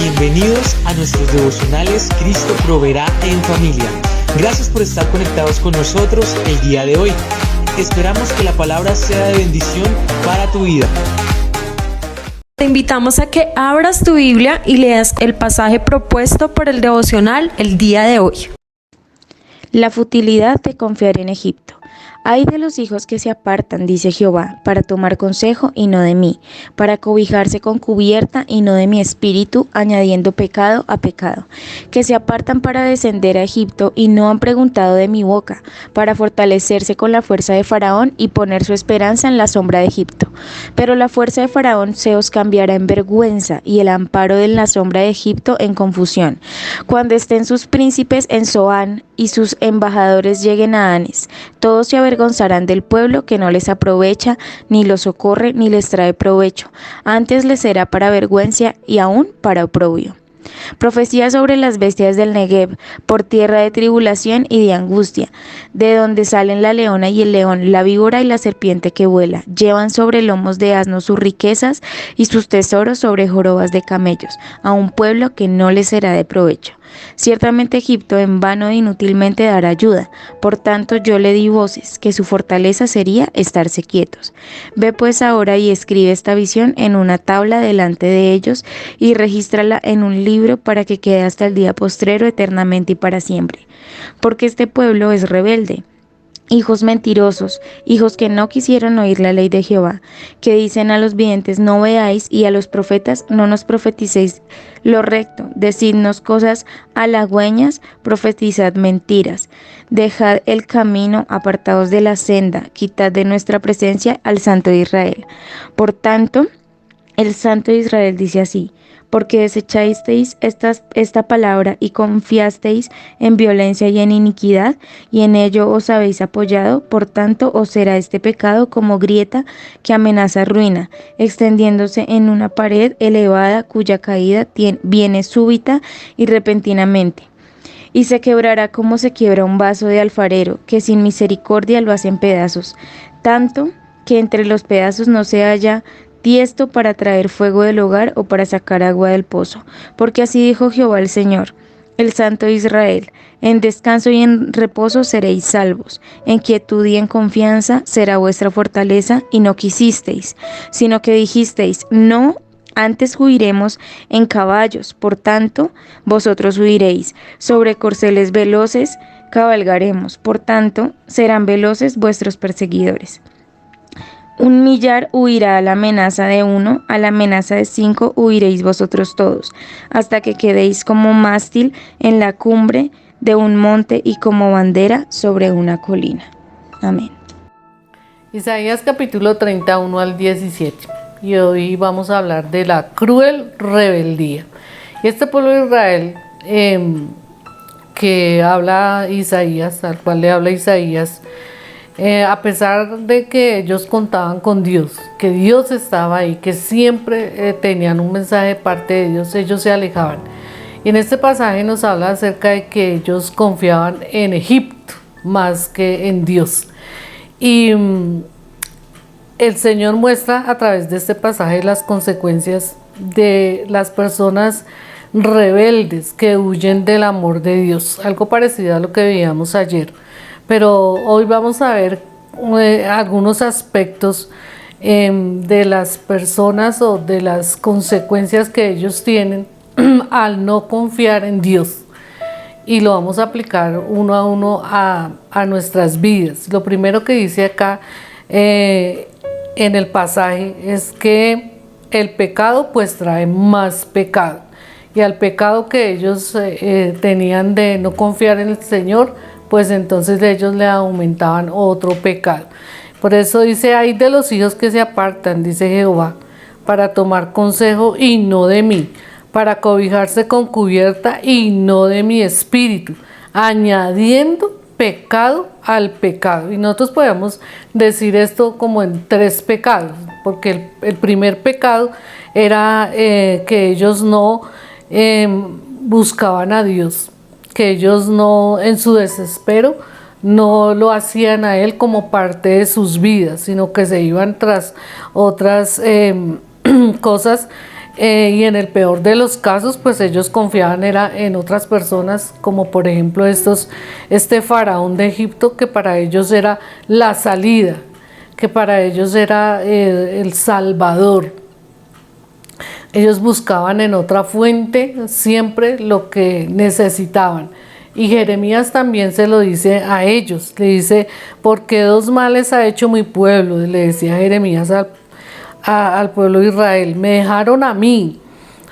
Bienvenidos a nuestros devocionales Cristo Proveerá en Familia. Gracias por estar conectados con nosotros el día de hoy. Esperamos que la palabra sea de bendición para tu vida. Te invitamos a que abras tu Biblia y leas el pasaje propuesto por el devocional el día de hoy. La futilidad de confiar en Egipto. Ay de los hijos que se apartan, dice Jehová, para tomar consejo y no de mí, para cobijarse con cubierta y no de mi espíritu, añadiendo pecado a pecado, que se apartan para descender a Egipto y no han preguntado de mi boca, para fortalecerse con la fuerza de Faraón y poner su esperanza en la sombra de Egipto. Pero la fuerza de Faraón se os cambiará en vergüenza y el amparo de la sombra de Egipto en confusión, cuando estén sus príncipes en Zoán y sus embajadores lleguen a Hanes. Todos se avergonzarán del pueblo que no les aprovecha, ni los socorre, ni les trae provecho. Antes les será para vergüenza y aún para oprobio. Profecía sobre las bestias del Negev, por tierra de tribulación y de angustia, de donde salen la leona y el león, la víbora y la serpiente que vuela. Llevan sobre lomos de asnos sus riquezas y sus tesoros sobre jorobas de camellos, a un pueblo que no les será de provecho. Ciertamente Egipto en vano e inútilmente dará ayuda, por tanto yo le di voces, que su fortaleza sería estarse quietos. Ve pues ahora y escribe esta visión en una tabla delante de ellos y regístrala en un libro para que quede hasta el día postrero eternamente y para siempre. Porque este pueblo es rebelde. Hijos mentirosos, hijos que no quisieron oír la ley de Jehová, que dicen a los videntes no veáis y a los profetas no nos profeticéis lo recto, decidnos cosas halagüeñas, profetizad mentiras, dejad el camino, apartados de la senda, quitad de nuestra presencia al Santo de Israel. Por tanto, el Santo de Israel dice así: porque desechasteis esta palabra y confiasteis en violencia y en iniquidad, y en ello os habéis apoyado, por tanto os será este pecado como grieta que amenaza ruina, extendiéndose en una pared elevada cuya caída viene súbita y repentinamente. Y se quebrará como se quiebra un vaso de alfarero, que sin misericordia lo hace en pedazos, tanto que entre los pedazos no se halla tiesto para traer fuego del hogar o para sacar agua del pozo. Porque así dijo Jehová el Señor, el Santo de Israel: en descanso y en reposo seréis salvos, en quietud y en confianza será vuestra fortaleza, y no quisisteis, sino que dijisteis, no, antes huiremos en caballos, por tanto, vosotros huiréis, sobre corceles veloces cabalgaremos, por tanto, serán veloces vuestros perseguidores. 1,000,000 huirá a la amenaza de 1, a la amenaza de 5 huiréis vosotros todos, hasta que quedéis como mástil en la cumbre de un monte y como bandera sobre una colina. Amén. Isaías capítulo 31 al 17. Y hoy vamos a hablar de la cruel rebeldía. Y este pueblo de Israel que habla Isaías, al cual le habla Isaías, a pesar de que ellos contaban con Dios, que Dios estaba ahí, que siempre tenían un mensaje de parte de Dios, ellos se alejaban. Y en este pasaje nos habla acerca de que ellos confiaban en Egipto más que en Dios. Y el Señor muestra a través de este pasaje las consecuencias de las personas rebeldes que huyen del amor de Dios, algo parecido a lo que veíamos ayer. Pero hoy vamos a ver algunos aspectos de las personas o de las consecuencias que ellos tienen al no confiar en Dios. Y lo vamos a aplicar uno a uno a nuestras vidas. Lo primero que dice acá en el pasaje es que el pecado pues trae más pecado. Y al pecado que ellos tenían de no confiar en el Señor, pues entonces ellos le aumentaban otro pecado. Por eso dice, ay de los hijos que se apartan, dice Jehová, para tomar consejo y no de mí, para cobijarse con cubierta y no de mi espíritu, añadiendo pecado al pecado. Y nosotros podemos decir esto como en 3 pecados, porque el primer pecado era que ellos no buscaban a Dios, que ellos no, en su desespero, no lo hacían a Él como parte de sus vidas, sino que se iban tras otras cosas y en el peor de los casos, pues ellos confiaban era en otras personas, como por ejemplo este faraón de Egipto, que para ellos era la salida, que para ellos era el Salvador. Ellos buscaban en otra fuente siempre lo que necesitaban. Y Jeremías también se lo dice a ellos, le dice, porque dos males ha hecho mi pueblo, le decía Jeremías al pueblo de Israel, me dejaron a mí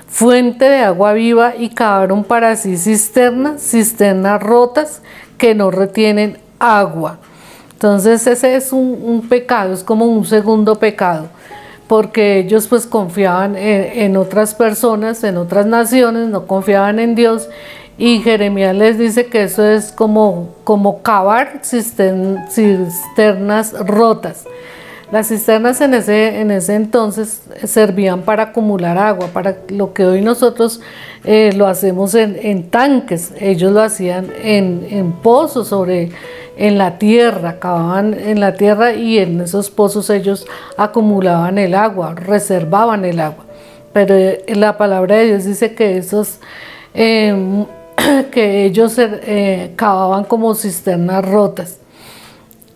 fuente de agua viva y cavaron para sí cisternas rotas que no retienen agua. Entonces ese es un pecado, es como un segundo pecado, porque ellos pues confiaban en otras personas, en otras naciones, no confiaban en Dios. Y Jeremías les dice que eso es como cavar cisternas rotas. Las cisternas en ese entonces servían para acumular agua, para lo que hoy nosotros lo hacemos en tanques. Ellos lo hacían en pozos, en la tierra, cavaban en la tierra y en esos pozos ellos acumulaban el agua, reservaban el agua. Pero la palabra de Dios dice que que ellos cavaban como cisternas rotas.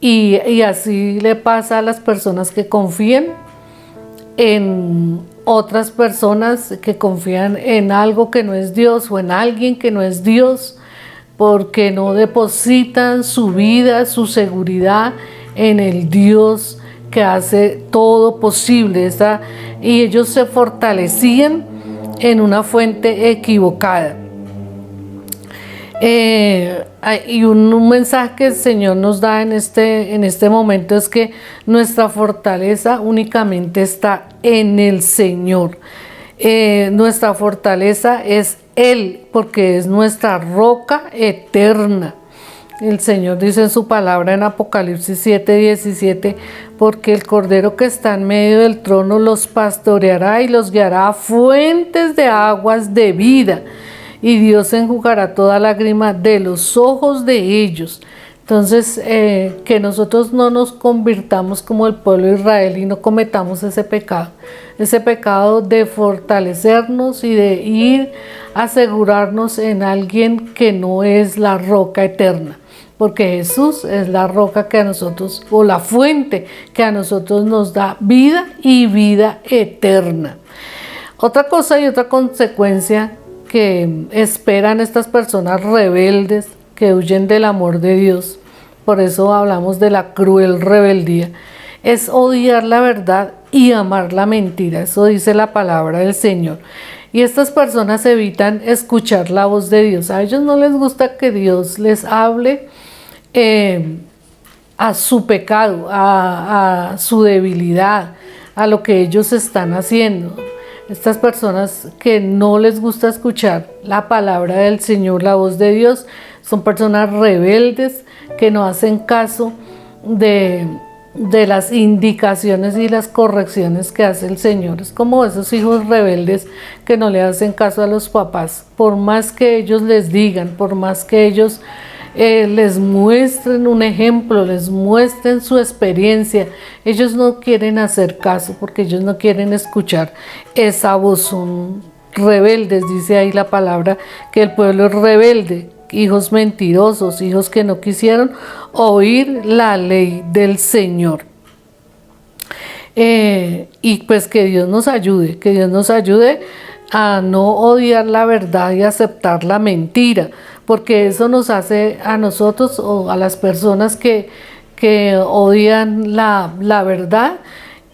Y así le pasa a las personas que confían en otras personas, que confían en algo que no es Dios o en alguien que no es Dios, porque no depositan su vida, su seguridad en el Dios que hace todo posible. Y ellos se fortalecían en una fuente equivocada. Y un mensaje que el Señor nos da en este momento es que nuestra fortaleza únicamente está en el Señor. Nuestra fortaleza es Él, porque es nuestra roca eterna. El Señor dice en su palabra en Apocalipsis 7:17, porque el Cordero que está en medio del trono los pastoreará y los guiará a fuentes de aguas de vida. Y Dios enjugará toda lágrima de los ojos de ellos. Entonces, que nosotros no nos convirtamos como el pueblo de Israel y no cometamos ese pecado de fortalecernos y de ir a asegurarnos en alguien que no es la roca eterna. Porque Jesús es la roca que a nosotros, o la fuente que a nosotros nos da vida y vida eterna. Otra cosa y otra consecuencia que esperan estas personas rebeldes que huyen del amor de Dios, por eso hablamos de la cruel rebeldía, es odiar la verdad y amar la mentira. Eso dice la palabra del Señor. Y estas personas evitan escuchar la voz de Dios. A ellos no les gusta que Dios les hable a su pecado, a su debilidad, a lo que ellos están haciendo. Estas personas que no les gusta escuchar la palabra del Señor, la voz de Dios, son personas rebeldes que no hacen caso de las indicaciones y las correcciones que hace el Señor. Es como esos hijos rebeldes que no le hacen caso a los papás, por más que ellos les digan, por más que ellos les muestren un ejemplo, les muestren su experiencia, ellos no quieren hacer caso porque ellos no quieren escuchar esa voz. Son rebeldes, dice ahí la palabra, que el pueblo es rebelde, hijos mentirosos, hijos que no quisieron oír la ley del Señor. Y pues que Dios nos ayude a no odiar la verdad y aceptar la mentira, porque eso nos hace a nosotros o a las personas que odian la verdad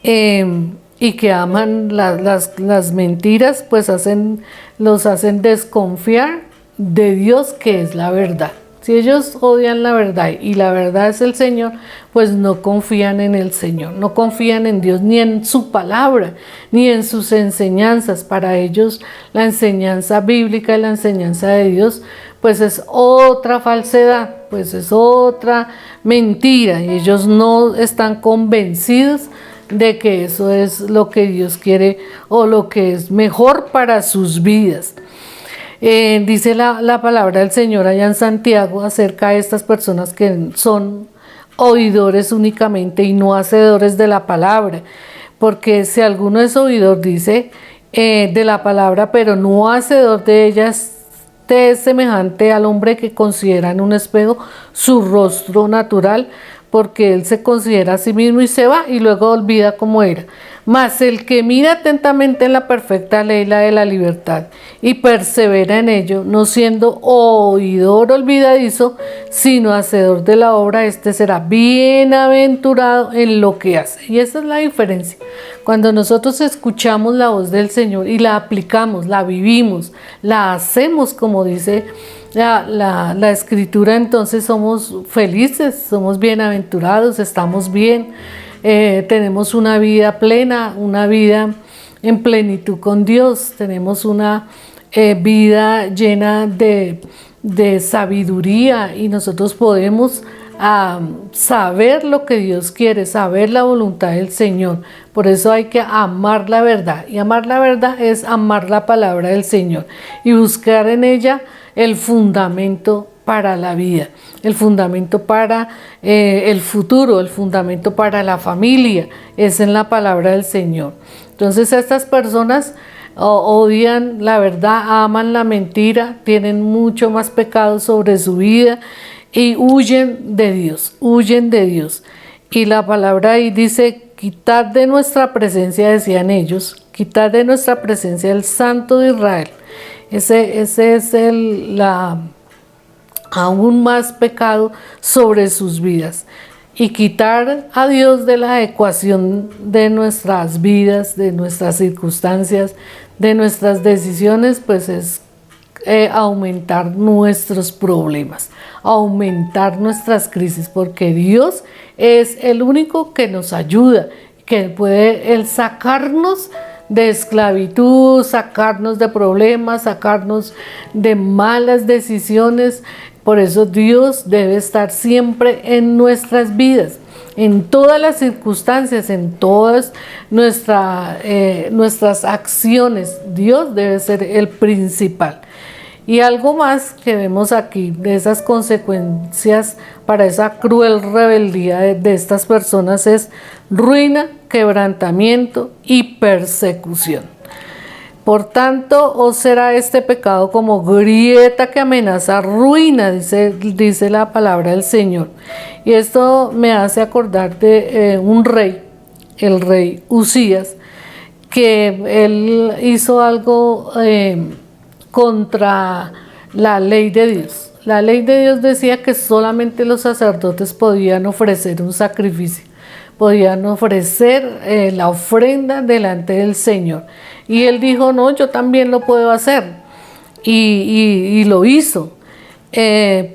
y que aman las mentiras, pues los hacen desconfiar de Dios, que es la verdad. Si ellos odian la verdad y la verdad es el Señor, pues no confían en el Señor, no confían en Dios, ni en su palabra, ni en sus enseñanzas. Para ellos la enseñanza bíblica y la enseñanza de Dios pues es otra falsedad, pues es otra mentira, y ellos no están convencidos de que eso es lo que Dios quiere o lo que es mejor para sus vidas. Dice la palabra del Señor allá en Santiago acerca de estas personas que son oidores únicamente y no hacedores de la palabra, porque si alguno es oidor, dice, de la palabra, pero no hacedor de ellas. Este es semejante al hombre que considera en un espejo su rostro natural, porque él se considera a sí mismo y se va y luego olvida cómo era. Mas el que mira atentamente en la perfecta ley, la de la libertad, y persevera en ello, no siendo oidor olvidadizo, sino hacedor de la obra, este será bienaventurado en lo que hace. Y esa es la diferencia. Cuando nosotros escuchamos la voz del Señor y la aplicamos, la vivimos, la hacemos como dice la Escritura, entonces somos felices, somos bienaventurados, estamos bien. Tenemos una vida plena, una vida en plenitud con Dios, tenemos una vida llena de sabiduría, y nosotros podemos saber lo que Dios quiere, saber la voluntad del Señor. Por eso hay que amar la verdad, y amar la verdad es amar la palabra del Señor y buscar en ella el fundamento para la vida, el fundamento para el futuro, el fundamento para la familia, es en la palabra del Señor. Entonces estas personas odian la verdad, aman la mentira, tienen mucho más pecado sobre su vida y huyen de Dios, huyen de Dios. Y la palabra ahí dice: quitad de nuestra presencia, decían ellos, quitad de nuestra presencia el Santo de Israel. Ese es aún más pecado sobre sus vidas, y quitar a Dios de la ecuación de nuestras vidas, de nuestras circunstancias, de nuestras decisiones, pues es aumentar nuestros problemas, aumentar nuestras crisis, porque Dios es el único que nos ayuda, que puede sacarnos de esclavitud, sacarnos de problemas, sacarnos de malas decisiones. Por eso Dios debe estar siempre en nuestras vidas, en todas las circunstancias, en todas nuestras acciones. Dios debe ser el principal. Y algo más que vemos aquí de esas consecuencias para esa cruel rebeldía de estas personas es ruina, quebrantamiento y persecución. Por tanto, os será este pecado como grieta que amenaza ruina, dice la palabra del Señor. Y esto me hace acordar de un rey, el rey Usías, que él hizo algo contra la ley de Dios. La ley de Dios decía que solamente los sacerdotes podían ofrecer un sacrificio, podían ofrecer la ofrenda delante del Señor. Y él dijo: no, yo también lo puedo hacer. Y lo hizo,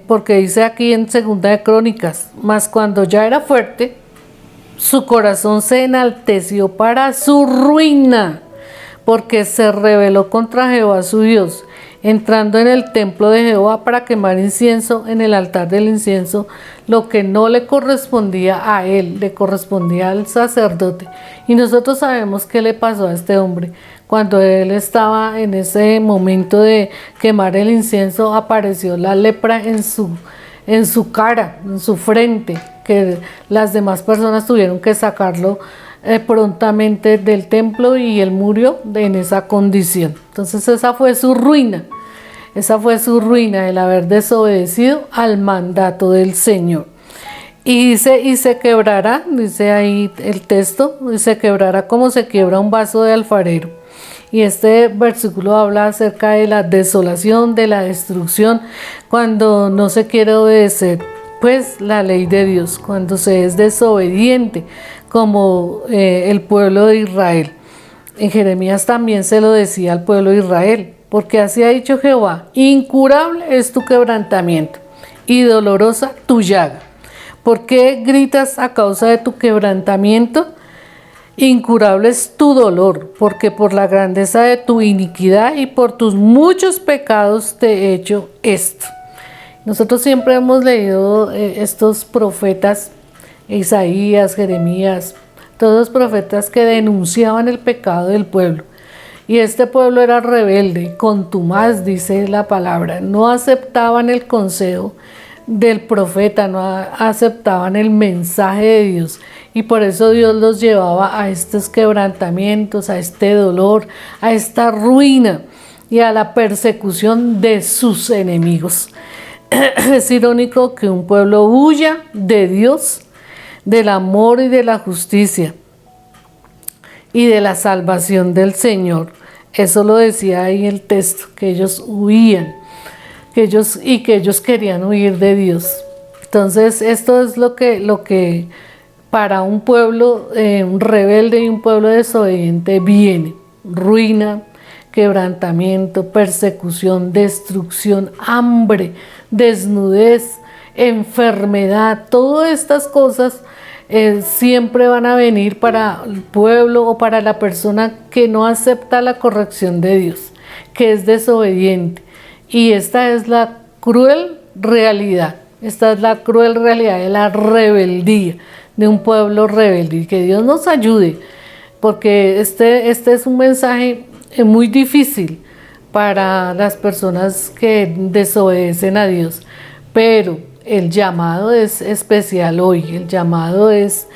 porque dice aquí en 2 de Crónicas: mas cuando ya era fuerte, su corazón se enalteció para su ruina, porque se rebeló contra Jehová su Dios, entrando en el templo de Jehová para quemar incienso en el altar del incienso, lo que no le correspondía a él, le correspondía al sacerdote. Y nosotros sabemos qué le pasó a este hombre. Cuando él estaba en ese momento de quemar el incienso, apareció la lepra en su cara, en su frente, que las demás personas tuvieron que sacarlo prontamente del templo, y él murió en esa condición. Entonces esa fue su ruina, el haber desobedecido al mandato del Señor. Y dice: y se quebrará, dice ahí el texto, y se quebrará como se quiebra un vaso de alfarero. Y este versículo habla acerca de la desolación, de la destrucción, cuando no se quiere obedecer pues la ley de Dios, cuando se es desobediente, como el pueblo de Israel. En Jeremías también se lo decía al pueblo de Israel: porque así ha dicho Jehová, incurable es tu quebrantamiento y dolorosa tu llaga. ¿Por qué gritas a causa de tu quebrantamiento? Incurable es tu dolor, porque por la grandeza de tu iniquidad y por tus muchos pecados te he hecho esto. Nosotros siempre hemos leído estos profetas, Isaías, Jeremías, todos los profetas que denunciaban el pecado del pueblo. Y este pueblo era rebelde, contumaz, dice la palabra. No aceptaban el consejo del profeta, no aceptaban el mensaje de Dios. y por eso Dios los llevaba a estos quebrantamientos, a este dolor, a esta ruina y a la persecución de sus enemigos. Es irónico que un pueblo huya de Dios, del amor y de la justicia y de la salvación del Señor. Eso lo decía ahí el texto, que ellos huían, que ellos querían huir de Dios. Entonces esto es lo que para un pueblo un rebelde y un pueblo desobediente viene: ruina, quebrantamiento, persecución, destrucción, hambre, desnudez, enfermedad. Todas estas cosas siempre van a venir para el pueblo o para la persona que no acepta la corrección de Dios, que es desobediente. Y esta es la cruel realidad. Esta es la cruel realidad de la rebeldía, de un pueblo rebelde. Y que Dios nos ayude, porque este es un mensaje muy difícil para las personas que desobedecen a Dios. Pero el llamado es especial hoy. El llamado es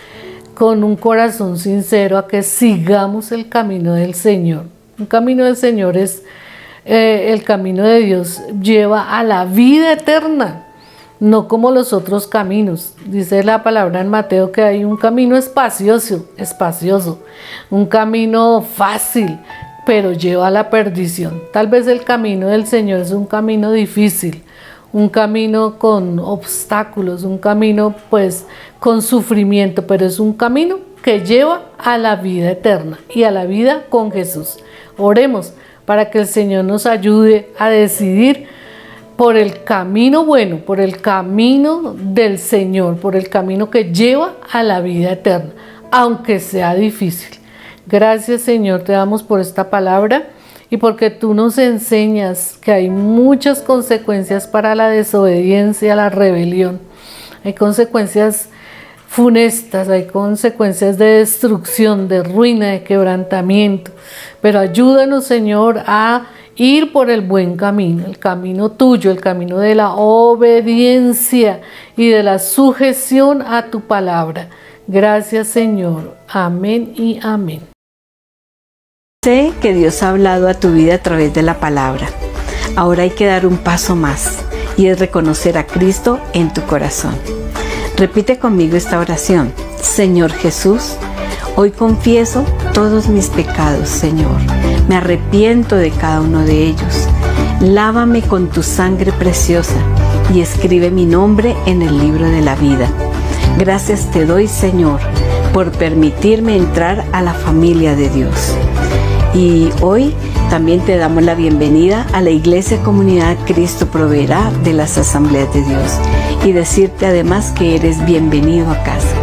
con un corazón sincero a que sigamos el camino del Señor. Un camino del Señor es el camino de Dios, lleva a la vida eterna, no como los otros caminos. Dice la palabra en Mateo que hay un camino espacioso, un camino fácil, pero lleva a la perdición. Tal vez el camino del Señor es un camino difícil, un camino con obstáculos, un camino pues con sufrimiento, pero es un camino que lleva a la vida eterna y a la vida con Jesús. Oremos para que el Señor nos ayude a decidir por el camino bueno, por el camino del Señor, por el camino que lleva a la vida eterna, aunque sea difícil. Gracias, Señor, te damos por esta palabra y porque tú nos enseñas que hay muchas consecuencias para la desobediencia, la rebelión. Hay consecuencias funestas, hay consecuencias de destrucción, de ruina, de quebrantamiento. Pero ayúdanos, Señor, a ir por el buen camino, el camino tuyo, el camino de la obediencia y de la sujeción a tu palabra. Gracias, Señor. Amén y amén. Sé que Dios ha hablado a tu vida a través de la palabra. Ahora hay que dar un paso más y es reconocer a Cristo en tu corazón. Repite conmigo esta oración. Señor Jesús, hoy confieso todos mis pecados, Señor. Me arrepiento de cada uno de ellos. Lávame con tu sangre preciosa y escribe mi nombre en el libro de la vida. Gracias te doy, Señor, por permitirme entrar a la familia de Dios. Y hoy también te damos la bienvenida a la Iglesia Comunidad Cristo Proveerá de las Asambleas de Dios y decirte además que eres bienvenido a casa.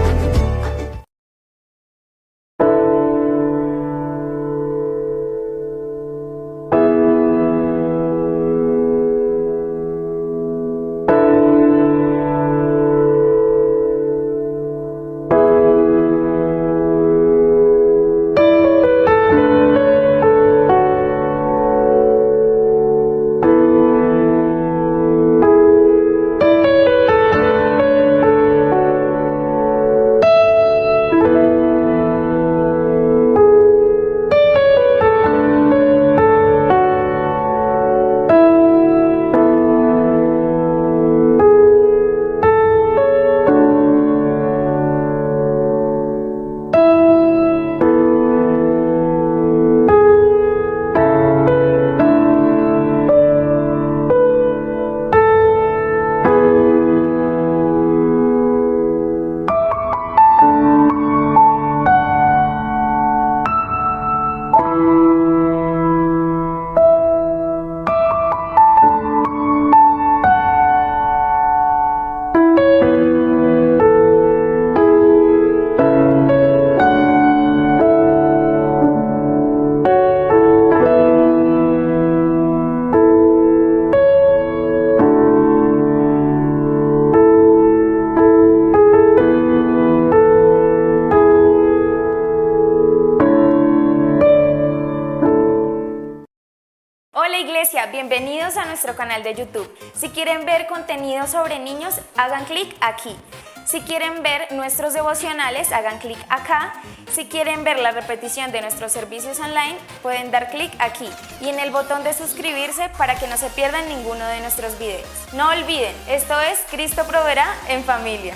Hola Iglesia, bienvenidos a nuestro canal de YouTube. Si quieren ver contenido sobre niños, hagan clic aquí. Si quieren ver nuestros devocionales, hagan clic acá. Si quieren ver la repetición de nuestros servicios online, pueden dar clic aquí y en el botón de suscribirse para que no se pierdan ninguno de nuestros videos. No olviden, esto es Cristo Proveerá en familia.